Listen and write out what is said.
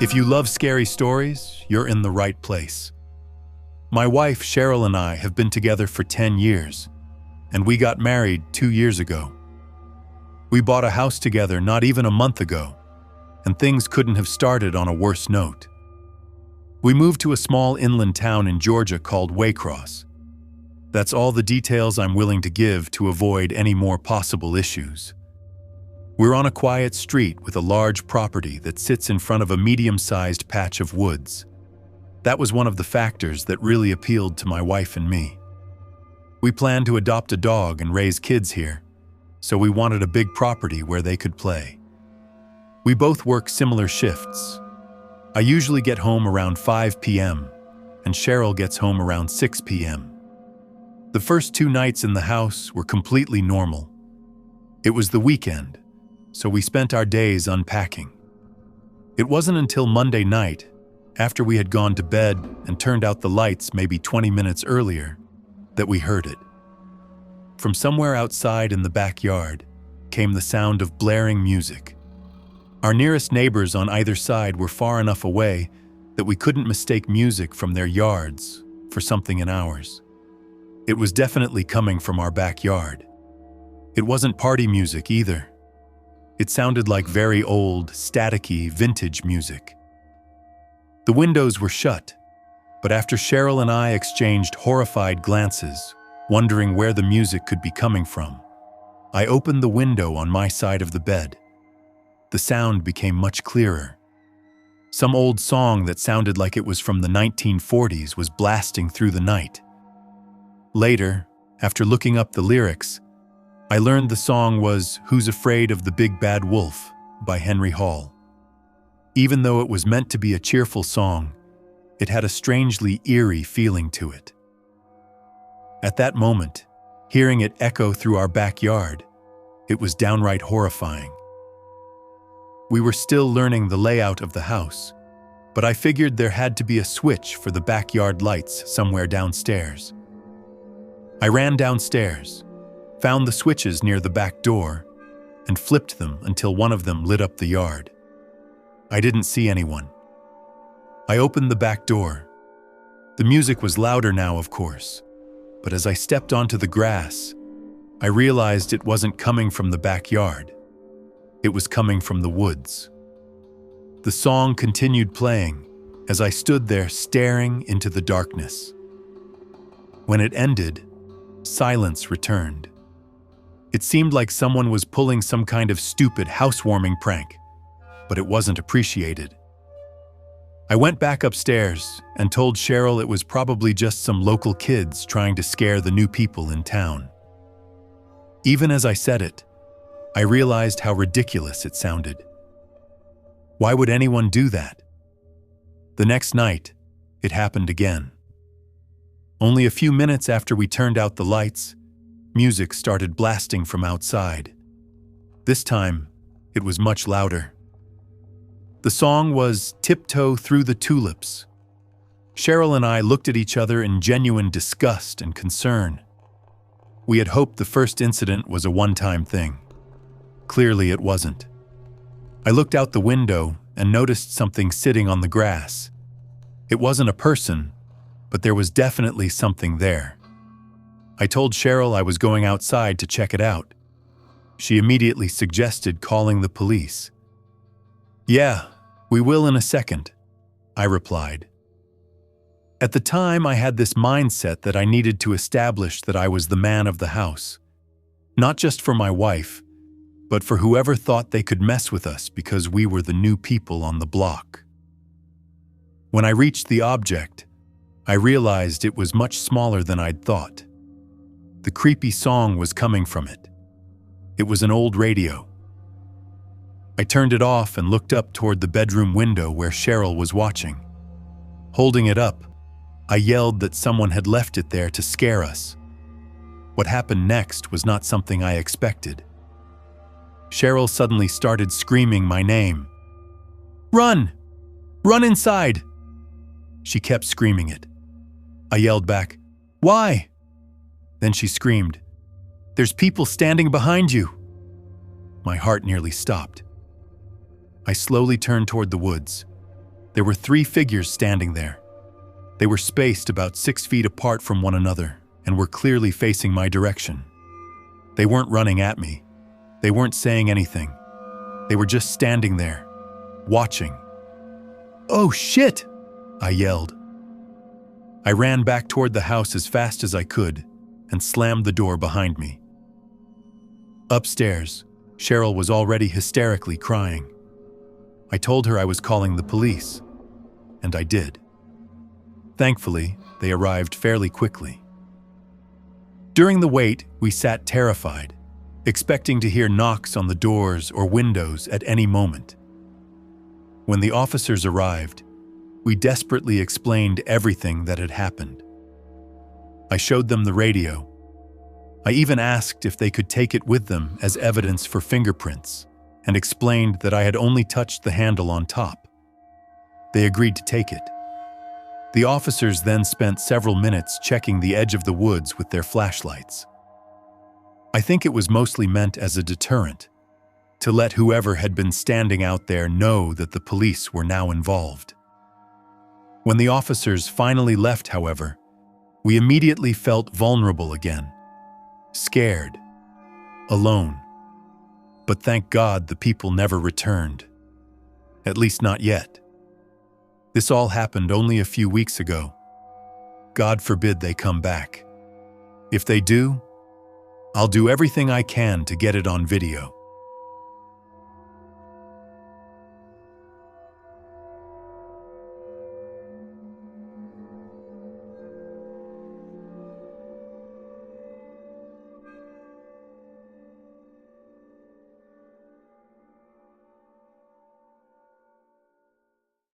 If you love scary stories, you're in the right place. My wife, Cheryl, and I have been together for 10 years, and we got married 2 years ago. We bought a house together not even a month ago, and things couldn't have started on a worse note. We moved to a small inland town in Georgia called Waycross. That's all the details I'm willing to give to avoid any more possible issues. We're on a quiet street with a large property that sits in front of a medium-sized patch of woods. That was one of the factors that really appealed to my wife and me. We planned to adopt a dog and raise kids here, so we wanted a big property where they could play. We both work similar shifts. I usually get home around 5 p.m., and Cheryl gets home around 6 p.m. The first 2 nights in the house were completely normal. It was the weekend, so we spent our days unpacking. It wasn't until Monday night, after we had gone to bed and turned out the lights maybe 20 minutes earlier, that we heard it. From somewhere outside in the backyard came the sound of blaring music. Our nearest neighbors on either side were far enough away that we couldn't mistake music from their yards for something in ours. It was definitely coming from our backyard. It wasn't party music either. It sounded like very old, staticky, vintage music. The windows were shut, but after Cheryl and I exchanged horrified glances, wondering where the music could be coming from, I opened the window on my side of the bed. The sound became much clearer. Some old song that sounded like it was from the 1940s was blasting through the night. Later, after looking up the lyrics, I learned the song was "Who's Afraid of the Big Bad Wolf" by Henry Hall. Even though it was meant to be a cheerful song, it had a strangely eerie feeling to it. At that moment, hearing it echo through our backyard, it was downright horrifying. We were still learning the layout of the house, but I figured there had to be a switch for the backyard lights somewhere downstairs. I ran downstairs, found the switches near the back door, and flipped them until one of them lit up the yard. I didn't see anyone. I opened the back door. The music was louder now, of course, but as I stepped onto the grass, I realized it wasn't coming from the backyard. It was coming from the woods. The song continued playing as I stood there staring into the darkness. When it ended, silence returned. It seemed like someone was pulling some kind of stupid housewarming prank, but it wasn't appreciated. I went back upstairs and told Cheryl it was probably just some local kids trying to scare the new people in town. Even as I said it, I realized how ridiculous it sounded. Why would anyone do that? The next night, it happened again. Only a few minutes after we turned out the lights, music started blasting from outside. This time, it was much louder. The song was "Tiptoe Through the Tulips." Cheryl and I looked at each other in genuine disgust and concern. We had hoped the first incident was a one-time thing. Clearly it wasn't. I looked out the window and noticed something sitting on the grass. It wasn't a person, but there was definitely something there. I told Cheryl I was going outside to check it out. She immediately suggested calling the police. "Yeah, we will in a second," I replied. At the time, I had this mindset that I needed to establish that I was the man of the house, not just for my wife, but for whoever thought they could mess with us because we were the new people on the block. When I reached the object, I realized it was much smaller than I'd thought. The creepy song was coming from it. It was an old radio. I turned it off and looked up toward the bedroom window where Cheryl was watching. Holding it up, I yelled that someone had left it there to scare us. What happened next was not something I expected. Cheryl suddenly started screaming my name. "Run! Run inside!" She kept screaming it. I yelled back, "Why?" Then she screamed, "There's people standing behind you." My heart nearly stopped. I slowly turned toward the woods. There were 3 figures standing there. They were spaced about 6 feet apart from one another and were clearly facing my direction. They weren't running at me. They weren't saying anything. They were just standing there, watching. "Oh shit!" I yelled. I ran back toward the house as fast as I could and slammed the door behind me. Upstairs, Cheryl was already hysterically crying. I told her I was calling the police, and I did. Thankfully, they arrived fairly quickly. During the wait, we sat terrified, expecting to hear knocks on the doors or windows at any moment. When the officers arrived, we desperately explained everything that had happened. I showed them the radio. I even asked if they could take it with them as evidence for fingerprints, and explained that I had only touched the handle on top. They agreed to take it. The officers then spent several minutes checking the edge of the woods with their flashlights. I think it was mostly meant as a deterrent, to let whoever had been standing out there know that the police were now involved. When the officers finally left, however, we immediately felt vulnerable again, scared, alone. But thank God the people never returned. At least not yet. This all happened only a few weeks ago. God forbid they come back. If they do, I'll do everything I can to get it on video.